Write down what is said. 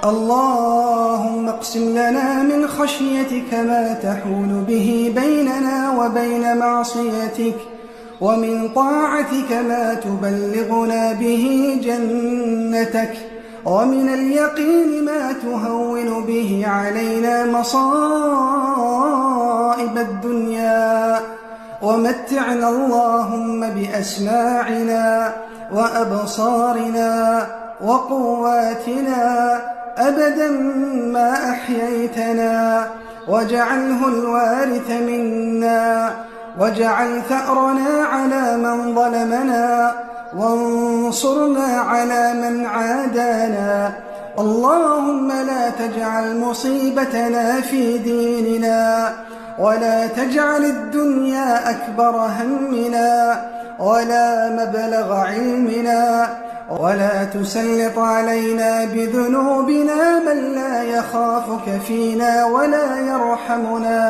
اللهم اقسم لنا من خشيتك ما تحول به بيننا وبين معصيتك، ومن طاعتك ما تبلغنا به جنتك، ومن اليقين ما تهون به علينا مصائب الدنيا، ومتعنا اللهم بأسماعنا وأبصارنا وقواتنا أبدا ما أحييتنا، واجعله الوارث منا، واجعل ثأرنا على من ظلمنا، وانصرنا على من عادانا. اللهم لا تجعل مصيبتنا في ديننا، ولا تجعل الدنيا أكبر همنا ولا مبلغ علمنا، ولا تسلط علينا بذنوبنا من لا يخافك فينا ولا يرحمنا.